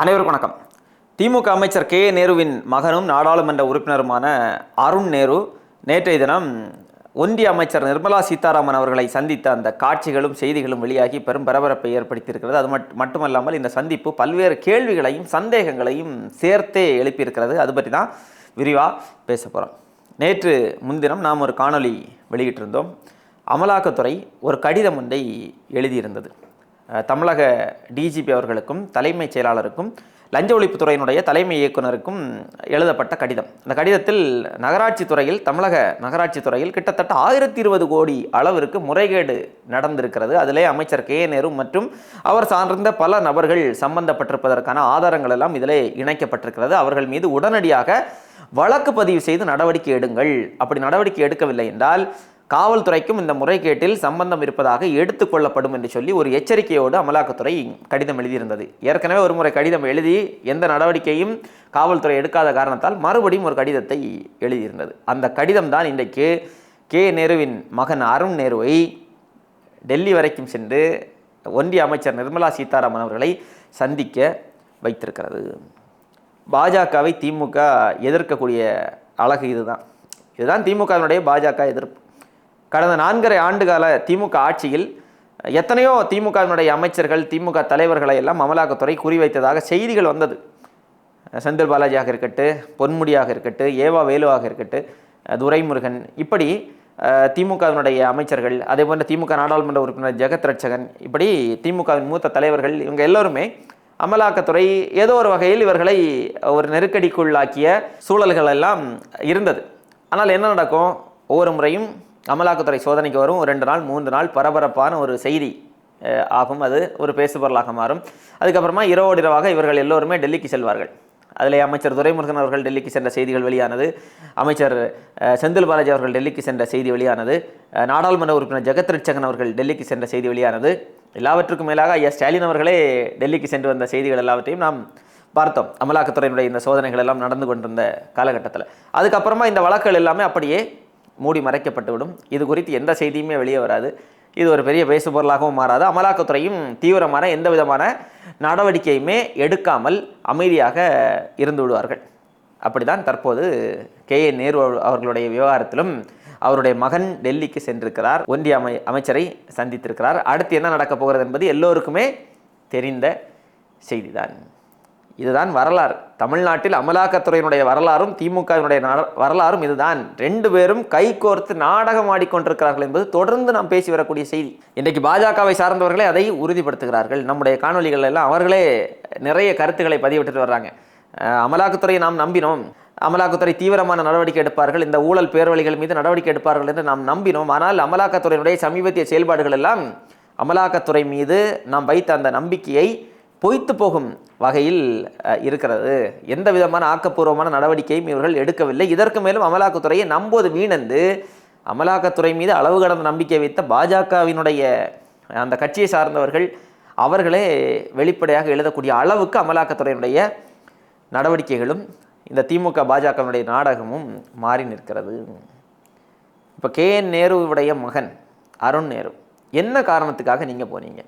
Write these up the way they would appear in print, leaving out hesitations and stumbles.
அனைவருக்கும் வணக்கம். திமுக அமைச்சர் கே நேருவின் மகனும் நாடாளுமன்ற உறுப்பினருமான அருண் நேரு நேற்றைய தினம் ஒன்றிய அமைச்சர் நிர்மலா சீதாராமன் அவர்களை சந்தித்த அந்த காட்சிகளும் செய்திகளும் வெளியாகி பெரும் பரபரப்பை ஏற்படுத்தியிருக்கிறது. அது மட்டுமல்லாமல் இந்த சந்திப்பு பல்வேறு கேள்விகளையும் சந்தேகங்களையும் சேர்த்தே எழுப்பியிருக்கிறது. அது பற்றி தான் விரிவாக பேச போகிறோம். நேற்று முன்தினம் நாம் ஒரு காணொளி வெளியிட்டிருந்தோம். அமலாக்கத்துறை ஒரு கடிதம் ஒன்றை எழுதியிருந்தது. தமிழக டிஜிபி அவர்களுக்கும் தலைமைச் செயலாளருக்கும் லஞ்ச ஒழிப்புத்துறையினுடைய தலைமை இயக்குனருக்கும் எழுதப்பட்ட கடிதம். அந்த கடிதத்தில் தமிழக நகராட்சி துறையில் கிட்டத்தட்ட 1020 கோடி அளவிற்கு முறைகேடு நடந்திருக்கிறது. அதிலே அமைச்சர் கே நேரு மற்றும் அவர் சார்ந்த பல நபர்கள் சம்பந்தப்பட்டிருப்பதற்கான ஆதாரங்கள் எல்லாம் இதிலே இணைக்கப்பட்டிருக்கிறது. அவர்கள் மீது உடனடியாக வழக்கு பதிவு செய்து நடவடிக்கை எடுங்கள். அப்படி நடவடிக்கை எடுக்கவில்லை என்றால் காவல்துறைக்கும் இந்த முறைகேட்டில் சம்பந்தம் இருப்பதாக எடுத்துக்கொள்ளப்படும் என்று சொல்லி ஒரு எச்சரிக்கையோடு அமலாக்கத்துறை கடிதம் எழுதியிருந்தது. ஏற்கனவே ஒரு முறை கடிதம் எழுதி எந்த நடவடிக்கையும் காவல்துறை எடுக்காத காரணத்தால் மறுபடியும் ஒரு கடிதத்தை எழுதியிருந்தது. அந்த கடிதம் தான் இன்றைக்கு கே நேருவின் மகன் அருண் நேருவை டெல்லி வரைக்கும் சென்று ஒன்றிய அமைச்சர் நிர்மலா சீதாராமன் அவர்களை சந்திக்க வைத்திருக்கிறது. பாஜகவை திமுக எதிர்க்கக்கூடிய அழகு இதுதான் திமுகவினுடைய பாஜக எதிர்ப்பு. கடந்த 4.5 ஆண்டுகால திமுக ஆட்சியில் எத்தனையோ திமுகவினுடைய அமைச்சர்கள் திமுக தலைவர்களை எல்லாம் அமலாக்கத்துறை குறிவைத்ததாக செய்திகள் வந்தது. செந்தில் பாலாஜியாக இருக்கட்டும், பொன்முடியாக இருக்கட்டும், ஏவா வேலுவாக இருக்கட்டும், துரைமுருகன், இப்படி திமுகவினுடைய அமைச்சர்கள், அதே போன்ற திமுக நாடாளுமன்ற உறுப்பினர் ஜெகத் ரட்சகன், இப்படி திமுகவின் மூத்த தலைவர்கள் இவங்க எல்லோருமே அமலாக்கத்துறை ஏதோ ஒரு வகையில் இவர்களை ஒரு நெருக்கடிக்குள்ளாக்கிய சூழல்கள் எல்லாம் இருந்தது. ஆனால் என்ன நடக்கும்? ஒவ்வொரு முறையும் அமலாக்கத்துறை சோதனைக்கு வரும். 2 நாள் 3 நாள் பரபரப்பான ஒரு செய்தி ஆகும். அது ஒரு பேசுபொருளாக மாறும். அதுக்கப்புறமா இரவாக இவர்கள் எல்லோருமே டெல்லிக்கு செல்வார்கள். அதில் அமைச்சர் துரைமுருகன் அவர்கள் டெல்லிக்கு சென்ற செய்திகள் வெளியானது. அமைச்சர் செந்தில் பாலாஜி அவர்கள் டெல்லிக்கு சென்ற செய்தி வெளியானது. நாடாளுமன்ற உறுப்பினர் ஜெகத் ரட்சகன் அவர்கள் டெல்லிக்கு சென்ற செய்தி வெளியானது. எல்லாவற்றுக்கும் மேலாக ஐயா ஸ்டாலின் அவர்களே டெல்லிக்கு சென்று வந்த செய்திகள் எல்லாவற்றையும் நாம் பார்த்தோம். அமலாக்கத்துறையினுடைய இந்த சோதனைகள் எல்லாம் நடந்து கொண்டிருந்த காலகட்டத்தில் அதுக்கப்புறமா இந்த வழக்குகள் எல்லாமே அப்படியே மூடி மறைக்கப்பட்டுவிடும். இது குறித்து எந்த செய்தியுமே வெளியே வராது. இது ஒரு பெரிய பேசுபொருளாகவும் மாறாது. அமலாக்கத்துறையும் தீவிரமான எந்த விதமான நடவடிக்கையுமே எடுக்காமல் அமைதியாக இருந்து விடுவார்கள். அப்படிதான் தற்போது கே நேரு அவர்களுடைய விவகாரத்திலும் அவருடைய மகன் டெல்லிக்கு சென்றிருக்கிறார். ஒன்றிய அமைச்சரை சந்தித்திருக்கிறார். அடுத்து என்ன நடக்கப் போகிறது என்பது எல்லோருக்குமே தெரிந்த செய்திதான். இதுதான் வரலாறு. தமிழ்நாட்டில் அமலாக்கத்துறையினுடைய வரலாறும் திமுகவினுடைய வரலாறும் இதுதான். 2 பேரும் கைகோர்த்து நாடகம் ஆடிக்கொண்டிருக்கிறார்கள் என்பது தொடர்ந்து நாம் பேசி வரக்கூடிய செய்தி. இன்றைக்கு பாஜகவை சார்ந்தவர்களே அதை உறுதிப்படுத்துகிறார்கள். நம்முடைய காணொலிகள் எல்லாம் அவர்களே நிறைய கருத்துக்களை பதிவிட்டு வர்றாங்க. அமலாக்கத்துறையை நாம் நம்பினோம், அமலாக்கத்துறை தீவிரமான நடவடிக்கை எடுப்பார்கள், இந்த ஊழல் பேர்வழிகள் மீது நடவடிக்கை எடுப்பார்கள் என்று நாம் நம்பினோம். ஆனால் அமலாக்கத்துறையினுடைய சமீபத்திய செயல்பாடுகள் எல்லாம் அமலாக்கத்துறை மீது நாம் வைத்த அந்த நம்பிக்கையை பொய்த்து போகும் வகையில் இருக்கிறது. எந்த விதமான ஆக்கப்பூர்வமான நடவடிக்கையும் இவர்கள் எடுக்கவில்லை. இதற்கு மேலும் அமலாக்கத்துறையை நம்புவது வீணந்து அமலாக்கத்துறை மீது அளவு கடந்த நம்பிக்கை வைத்த பாஜகவினுடைய அந்த கட்சியை சார்ந்தவர்கள் அவர்களே வெளிப்படையாக எழுதக்கூடிய அளவுக்கு அமலாக்கத்துறையினுடைய நடவடிக்கைகளும் இந்த திமுக பாஜகவினுடைய நாடகமும் மாறி நிற்கிறது. இப்போ கே நேருவுடைய மகன் அருண் நேரு என்ன காரணத்துக்காக நீங்கள் போனீங்க?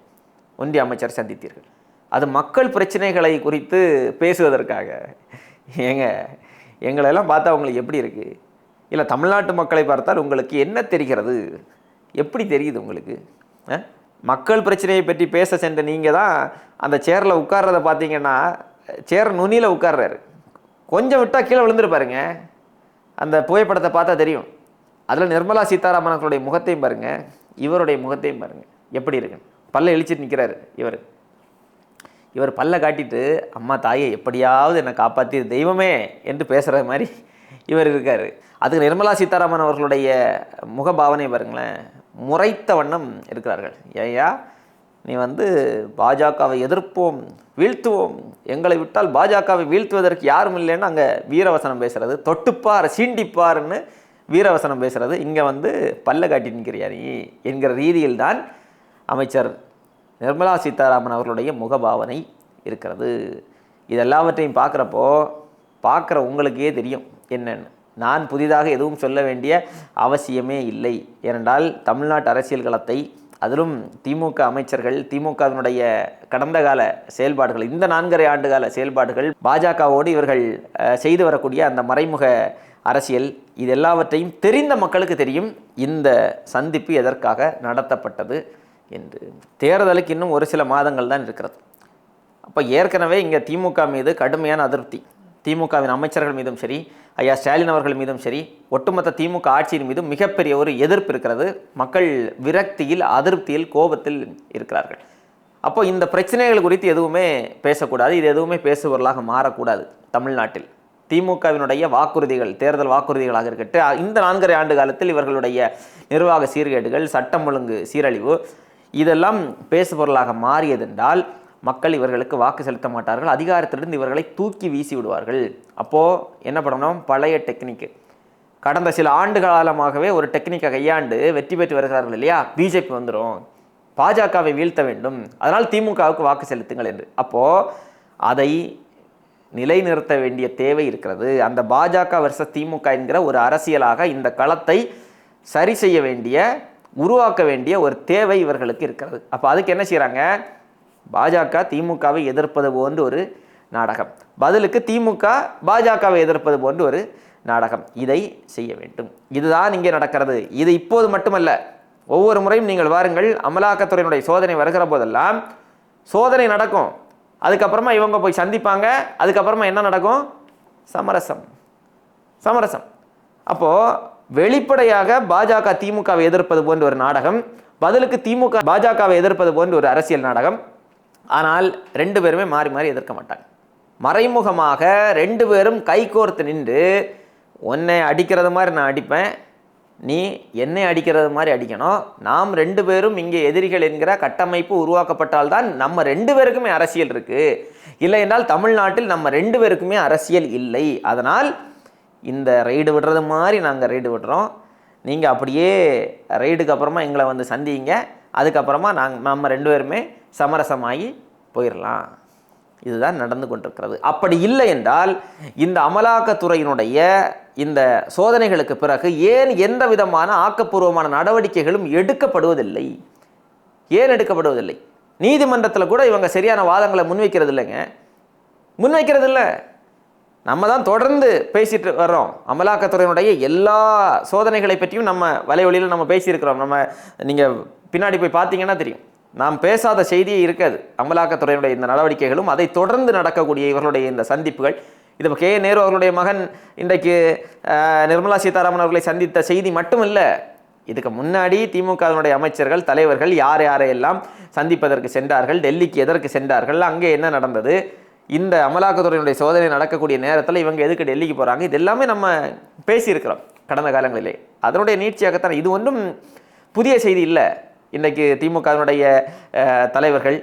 ஒன்றிய அமைச்சர் சந்தித்தீர்கள். அது மக்கள் பிரச்சனைகளை குறித்து பேசுவதற்காக. எங்களெல்லாம் பார்த்தா உங்களுக்கு எப்படி இருக்குது? இல்லை தமிழ்நாட்டு மக்களை பார்த்தால் உங்களுக்கு என்ன தெரிகிறது? எப்படி தெரியுது உங்களுக்கு? மக்கள் பிரச்சனையை பற்றி பேச சென்ற நீங்கள் தான் அந்த சேரில் உட்கார்றதை பார்த்தீங்கன்னா சேர் நுனியில் உட்கார்றாரு. கொஞ்சம் விட்டால் கீழே விழுந்துருப்பாருங்க. அந்த புகைப்படத்தை பார்த்தா தெரியும். அதில் நிர்மலா சீதாராமன் அவர்களுடைய முகத்தையும் பாருங்கள், இவருடைய முகத்தையும் பாருங்கள் எப்படி இருக்குன்னு. பல்ல இழிச்சிட்டு நிற்கிறாரு. இவர் பல்ல காட்டிட்டு அம்மா தாயை எப்படியாவது என்னை காப்பாற்றி தெய்வமே என்று பேசுகிற மாதிரி இவர் இருக்கார். அதுக்கு நிர்மலா சீதாராமன் அவர்களுடைய முகபாவனை பாருங்களேன், முறைத்த வண்ணம் இருக்கிறார்கள். ஏயா நீ பாஜகவை எதிர்ப்போம், வீழ்த்துவோம், எங்களை விட்டால் பாஜகவை வீழ்த்துவதற்கு யாரும் இல்லைன்னு அங்கே வீரவசனம் பேசுகிறது, தொட்டுப்பார் சீண்டிப்பார்னு வீரவசனம் பேசுகிறது. இங்கே பல்ல காட்டி நிற்கிறியா நீ என்கிற ரீதியில் தான் அமைச்சர் நிர்மலா சீதாராமன் அவர்களுடைய முகபாவனை இருக்கிறது. இதெல்லாவற்றையும் பார்க்குற உங்களுக்கே தெரியும் என்னென்னு. நான் புதிதாக எதுவும் சொல்ல வேண்டிய அவசியமே இல்லை. ஏனென்றால் தமிழ்நாட்டு அரசியல் களத்தை அதிலும் திமுக அமைச்சர்கள், திமுகவினுடைய கடந்த கால செயல்பாடுகள், இந்த 4.5 ஆண்டு கால செயல்பாடுகள், பாஜகவோடு இவர்கள் செய்து வரக்கூடிய அந்த மறைமுக அரசியல், இது எல்லாவற்றையும் தெரிந்த மக்களுக்கு தெரியும் இந்த சந்திப்பு எதற்காக நடத்தப்பட்டது என்று. தேர்தலுக்கு இன்னும் ஒரு சில மாதங்கள் தான் இருக்கிறது. அப்போ ஏற்கனவே இங்கே திமுக மீது கடுமையான அதிருப்தி, திமுகவின் அமைச்சர்கள் மீதும் சரி, ஐயா ஸ்டாலின் அவர்கள் மீதும் சரி, ஒட்டுமொத்த திமுக ஆட்சியின் மீதும் மிகப்பெரிய ஒரு எதிர்ப்பு இருக்கிறது. மக்கள் விரக்தியில், அதிருப்தியில், கோபத்தில் இருக்கிறார்கள். அப்போ இந்த பிரச்சனைகள் குறித்து எதுவுமே பேசக்கூடாது, இது எதுவுமே பேசுபொருளாக மாறக்கூடாது. தமிழ்நாட்டில் திமுகவினுடைய வாக்குறுதிகள், தேர்தல் வாக்குறுதிகளாக இருக்கட்டும், இந்த 4.5 ஆண்டு காலத்தில் இவர்களுடைய நிர்வாக சீர்கேடுகள், சட்டம் ஒழுங்கு சீரழிவு, இதெல்லாம் பேசுபொருளாக மாறியதென்றால் மக்கள் இவர்களுக்கு வாக்கு செலுத்த மாட்டார்கள், அதிகாரத்திலிருந்து இவர்களை தூக்கி வீசி விடுவார்கள். அப்போது என்ன பண்ணணும்? பழைய டெக்னிக்கு, கடந்த சில ஆண்டு காலமாகவே ஒரு டெக்னிக்கை கையாண்டு வெற்றி பெற்று வருகிறார்கள் இல்லையா? பிஜேபி வந்துடும், பாஜகவை வீழ்த்த வேண்டும், அதனால் திமுகவுக்கு வாக்கு செலுத்துங்கள் என்று. அப்போது அதை நிலைநிறுத்த வேண்டிய தேவை இருக்கிறது. அந்த பாஜக வர்சஸ் திமுக என்கிற ஒரு அரசியலாக இந்த களத்தை சரி செய்ய வேண்டிய, உருவாக்க வேண்டிய ஒரு தேவை இவர்களுக்கு இருக்கிறது. அப்போ அதுக்கு என்ன செய்கிறாங்க? பாஜக திமுகவை எதிர்ப்பது போன்று ஒரு நாடகம், பதிலுக்கு திமுக பாஜகவை எதிர்ப்பது போன்று ஒரு நாடகம், இதை செய்ய வேண்டும். இதுதான் இங்கே நடக்கிறது. இது இப்போது மட்டுமல்ல, ஒவ்வொரு முறையும் நீங்கள் வாருங்கள், அமலாக்கத்துறையினுடைய சோதனை வருகிற போதெல்லாம் சோதனை நடக்கும், அதுக்கப்புறமா இவங்க போய் சந்திப்பாங்க, அதுக்கப்புறமா என்ன நடக்கும்? சமரசம். சமரசம். அப்போது வெளிப்படையாக பாஜக திமுகவை எதிர்ப்பது போன்ற ஒரு நாடகம், பதிலுக்கு திமுக பாஜகவை எதிர்ப்பது போன்ற ஒரு அரசியல் நாடகம். ஆனால் 2 பேருமே மாறி மாறி எதிர்க்க மாட்டாங்க. மறைமுகமாக 2 பேரும் கைகோர்த்து நின்று, உன்னை அடிக்கிறது மாதிரி நான் அடிப்பேன், நீ என்னை அடிக்கிறது மாதிரி அடிக்கணும், நாம் 2 பேரும் இங்கே எதிரிகள் என்கிற கட்டமைப்பு உருவாக்கப்பட்டால்தான் நம்ம 2 பேருக்குமே அரசியல் இருக்குது. இல்லை என்றால் தமிழ்நாட்டில் நம்ம 2 பேருக்குமே அரசியல் இல்லை. அதனால் இந்த ரெய்டு விடுறது மாதிரி நாங்கள் ரெய்டு விடுறோம், நீங்கள் அப்படியே ரெய்டுக்கு அப்புறமா எங்களை வந்து சந்திங்க, அதுக்கப்புறமா நம்ம 2 பேருமே சமரசமாகி போயிடலாம். இதுதான் நடந்து கொண்டிருக்கிறது. அப்படி இல்லை என்றால் இந்த அமலாக்கத்துறையினுடைய இந்த சோதனைகளுக்கு பிறகு ஏன் எந்த விதமான ஆக்கப்பூர்வமான நடவடிக்கைகளும் எடுக்கப்படுவதில்லை? ஏன் எடுக்கப்படுவதில்லை? நீதிமன்றத்தில் கூட இவங்க சரியான வாதங்களை முன்வைக்கிறது இல்லைங்க, முன்வைக்கிறது இல்லை. நம்ம தான் தொடர்ந்து பேசிட்டு வர்றோம். அமலாக்கத்துறையினுடைய எல்லா சோதனைகளை பற்றியும் நம்ம வலைவழியில் நம்ம பேசியிருக்கிறோம். நீங்கள் பின்னாடி போய் பார்த்தீங்கன்னா தெரியும், நாம் பேசாத செய்தியே இருக்காது. அமலாக்கத்துறையினுடைய இந்த நடவடிக்கைகளும், அதை தொடர்ந்து நடக்கக்கூடிய இவர்களுடைய இந்த சந்திப்புகள், இது கே நேரு அவர்களுடைய மகன் இன்றைக்கு நிர்மலா சீதாராமன் அவர்களை சந்தித்த செய்தி மட்டும் இல்லை, இதுக்கு முன்னாடி திமுகவினுடைய அமைச்சர்கள், தலைவர்கள் யார் யாரையெல்லாம் சந்திப்பதற்கு சென்றார்கள், டெல்லிக்கு எதற்கு சென்றார்கள், அங்கே என்ன நடந்தது, இந்த அமலாக்கத்துறையினுடைய சோதனை நடக்கக்கூடிய நேரத்தில் இவங்க எதுக்கு டெல்லிக்கு போகிறாங்க, இது எல்லாமே நம்ம பேசியிருக்கிறோம் கடந்த காலங்களிலே. அதனுடைய நீட்சியாகத்தான், இது ஒன்றும் புதிய செய்தி இல்லை. இன்றைக்கு திமுகவினுடைய தலைவர்கள்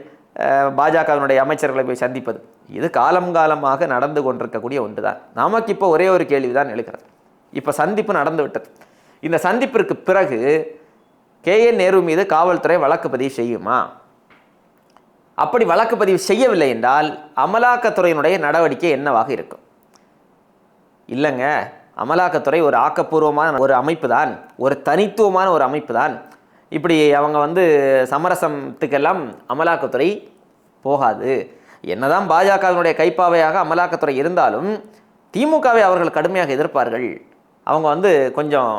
பாஜகவினுடைய அமைச்சர்களை போய் சந்திப்பது, இது காலமாக நடந்து கொண்டிருக்கக்கூடிய ஒன்று தான். நமக்கு இப்போ ஒரே ஒரு கேள்வி தான் எழுகிறது. இப்போ சந்திப்பு நடந்து விட்டது. இந்த சந்திப்பிற்கு பிறகு KN நேரு மீது காவல்துறை வழக்கு பதிவு செய்யுமா? அப்படி வழக்கு பதிவு செய்யவில்லை என்றால் அமலாக்கத்துறையினுடைய நடவடிக்கை என்னவாக இருக்கும்? இல்லைங்க, அமலாக்கத்துறை ஒரு ஆக்கப்பூர்வமான ஒரு அமைப்பு தான், ஒரு தனித்துவமான ஒரு அமைப்பு தான். இப்படி அவங்க வந்து சமரசத்துக்கெல்லாம் அமலாக்கத்துறை போகாது. என்னதான் பாஜகவினுடைய கைப்பாவையாக அமலாக்கத்துறை இருந்தாலும் திமுகவை அவர்கள் கடுமையாக எதிர்ப்பார்கள். அவங்க வந்து கொஞ்சம்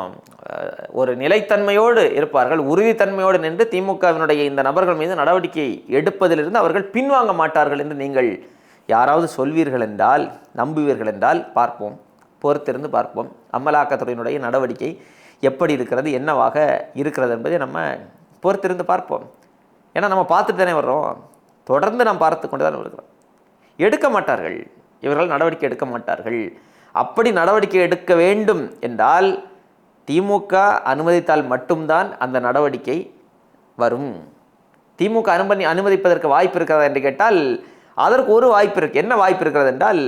ஒரு நிலைத்தன்மையோடு இருப்பார்கள், உறுதித்தன்மையோடு நின்று திமுகவினுடைய இந்த நபர்கள் மீது நடவடிக்கை எடுப்பதிலிருந்து அவர்கள் பின்வாங்க மாட்டார்கள் என்று நீங்கள் யாராவது சொல்வீர்கள் என்றால், நம்புவீர்கள் என்றால் பார்ப்போம், பொறுத்திருந்து பார்ப்போம். அமலாக்கத்துறையினுடைய நடவடிக்கை எப்படி இருக்கிறது, என்னவாக இருக்கிறது என்பதை நம்ம பொறுத்திருந்து பார்ப்போம். ஏன்னா நம்ம பார்த்துட்டு தானே வர்றோம், தொடர்ந்து நாம் பார்த்து கொண்டு தான் வருகிறோம். எடுக்க மாட்டார்கள், இவர்கள் நடவடிக்கை எடுக்க மாட்டார்கள். அப்படி நடவடிக்கை எடுக்க வேண்டும் என்றால் திமுக அனுமதித்தால் மட்டும்தான் அந்த நடவடிக்கை வரும். திமுக அனுமதிப்பதற்கு வாய்ப்பு இருக்கிறதா என்று கேட்டால் அதற்கு ஒரு வாய்ப்பு இருக்குது. என்ன வாய்ப்பு இருக்கிறது என்றால்,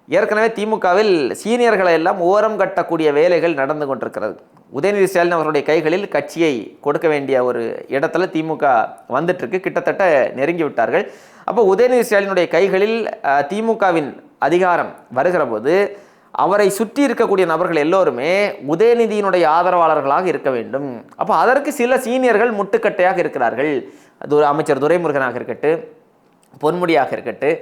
ஏற்கனவே திமுகவில் சீனியர்களை எல்லாம் ஓரம் கட்டக்கூடிய வேலைகள் நடந்து கொண்டிருக்கிறது. உதயநிதி ஸ்டாலின் அவர்களுடைய கைகளில் கட்சியை கொடுக்க வேண்டிய ஒரு இடத்துல திமுக வந்துட்டுருக்கு, கிட்டத்தட்ட நெருங்கி விட்டார்கள். அப்போ உதயநிதி ஸ்டாலினுடைய கைகளில் திமுகவின் அதிகாரம் வருகிற போது அவரை சுற்றி இருக்கக்கூடிய நபர்கள் எல்லோருமே உதயநிதியினுடைய ஆதரவாளர்களாக இருக்க வேண்டும். அப்போ அதற்கு சில சீனியர்கள் முட்டுக்கட்டையாக இருக்கிறார்கள். அது ஒரு அமைச்சர் துரைமுருகனாக இருக்கட்டும், பொன்முடியாக இருக்கட்டும்,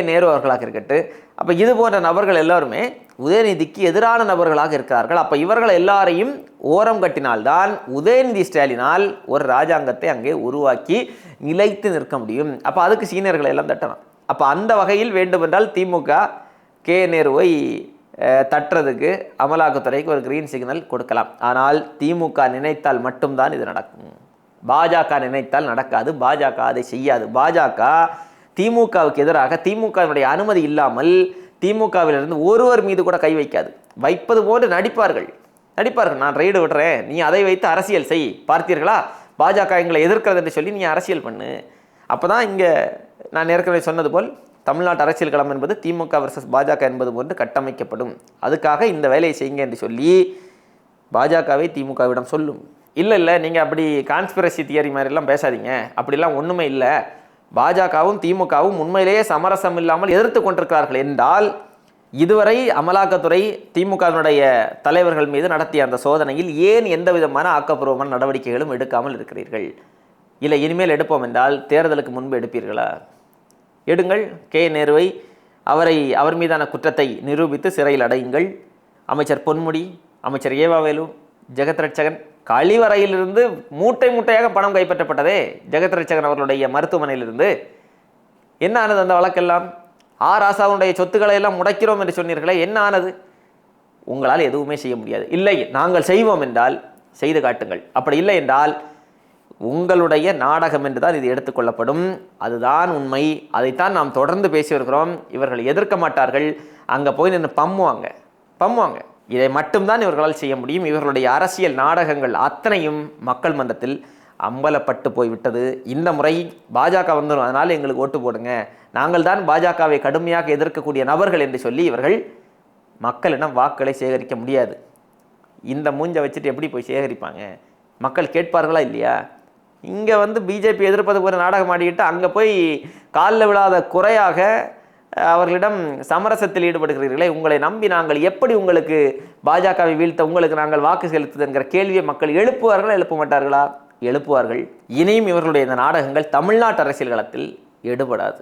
நேரு அவர்களாக இருக்கட்டும். அப்போ இது போன்ற நபர்கள் எல்லாருமே உதயநிதிக்கு எதிரான நபர்களாக இருக்கிறார்கள். அப்போ இவர்கள் எல்லாரையும் ஓரம் கட்டினால்தான் உதயநிதி ஸ்டாலினால் ஒரு ராஜாங்கத்தை அங்கே உருவாக்கி நிலைத்து நிற்க முடியும். அப்போ அதுக்கு சீனியர்களை எல்லாம் தட்டணும். அப்போ அந்த வகையில் வேண்டுமென்றால் திமுக நேருவை தட்டுறதுக்கு அமலாக்கத்துறைக்கு ஒரு கிரீன் சிக்னல் கொடுக்கலாம். ஆனால் திமுக நினைத்தால் மட்டும்தான் இது நடக்கும். பாஜக நினைத்தால் நடக்காது. பாஜக அதை செய்யாது. பாஜக திமுகவுக்கு எதிராக திமுகவினுடைய அனுமதி இல்லாமல் திமுகவிலிருந்து ஒருவர் மீது கூட கை வைக்காது. வைப்பது போன்று நடிப்பார்கள். நான் ரெய்டு விடுறேன், நீ அதை வைத்து அரசியல் செய், பார்த்தீர்களா பாஜக எங்களை எதிர்க்கிறது என்று சொல்லி நீ அரசியல் பண்ணு. அப்போ தான் இங்கே நான் ஏற்கனவே சொன்னது போல் தமிழ்நாட்டு அரசியல் களம் என்பது திமுக வர்சஸ் பாஜக என்பது போன்று கட்டமைக்கப்படும். அதுக்காக இந்த வேலையை செய்யுங்க என்று சொல்லி பாஜகவை திமுகவிடம் சொல்லும். இல்லை நீங்கள் அப்படி கான்ஸ்பிரசி தியரி மாதிரிலாம் பேசாதீங்க, அப்படிலாம் ஒன்றுமே இல்லை, பாஜகவும் திமுகவும் உண்மையிலேயே சமரசம் இல்லாமல் எதிர்த்து கொண்டிருக்கிறார்கள் என்றால் இதுவரை அமலாக்கத்துறை திமுகவினுடைய தலைவர்கள் மீது நடத்திய அந்த சோதனையில் ஏன் எந்த விதமான ஆக்கப்பூர்வமான நடவடிக்கைகளும் எடுக்காமல் இருக்கிறீர்கள்? இல்லை இனிமேல் எடுப்போம் என்றால் தேர்தலுக்கு முன்பு எடுப்பீர்களா? எடுங்கள். நேருவை அவர் மீதான குற்றத்தை நிரூபித்து சிறையில் அடையுங்கள். அமைச்சர் பொன்முடி, அமைச்சர் ஏவாவேலு, ஜெகத் ரட்சகன், கழிவறையிலிருந்து மூட்டை மூட்டையாக பணம் கைப்பற்றப்பட்டதே ஜெகத் ரட்சகன் அவர்களுடைய மருத்துவமனையிலிருந்து. என்ன ஆனது அந்த வழக்கெல்லாம்? ராசாவுடைய சொத்துக்களை எல்லாம் முடக்கிறோம் என்று சொன்னீர்களே, என்ன ஆனது? உங்களால் எதுவுமே செய்ய முடியாது. இல்லை நாங்கள் செய்வோம் என்றால் செய்து காட்டுங்கள். அப்படி இல்லை என்றால் உங்களுடைய நாடகம் என்று தான் இது எடுத்துக்கொள்ளப்படும். அதுதான் உண்மை. அதைத்தான் நாம் தொடர்ந்து பேசி வருகிறோம். இவர்கள் எதிர்க்க மாட்டார்கள், அங்கே போய் நின்று பம்முவாங்க. இதை மட்டும்தான் இவர்களால் செய்ய முடியும். இவர்களுடைய அரசியல் நாடகங்கள் அத்தனையும் மக்கள் மன்றத்தில் அம்பலப்பட்டு போய்விட்டது. இந்த முறை பாஜக வந்துடும், அதனால் எங்களுக்கு ஓட்டு போடுங்க, நாங்கள் தான் பாஜகவை கடுமையாக எதிர்க்கக்கூடிய நபர்கள் என்று சொல்லி இவர்கள் மக்களிடம் வாக்குகளை சேகரிக்க முடியாது. இந்த மூஞ்சை வச்சுட்டு எப்படி போய் சேகரிப்பாங்க? மக்கள் கேட்பார்களா இல்லையா? இங்கே பிஜேபி எதிர்ப்பது போல நாடகம் ஆடிக்கிட்டு அங்கே போய் காலில் விழாத குறையாக அவர்களிடம் சமரசத்தில் ஈடுபடுகிறீர்களே, உங்களை நம்பி நாங்கள் எப்படி உங்களுக்கு பாஜகவை வீழ்த்த உங்களுக்கு நாங்கள் வாக்கு செலுத்துது என்கிற கேள்வியை மக்கள் எழுப்புவார்களா எழுப்ப மாட்டார்களா? எழுப்புவார்கள். இனியும் இவர்களுடைய இந்த நாடகங்கள் தமிழ்நாட்டு அரசியல் களத்தில் எடுபடாது.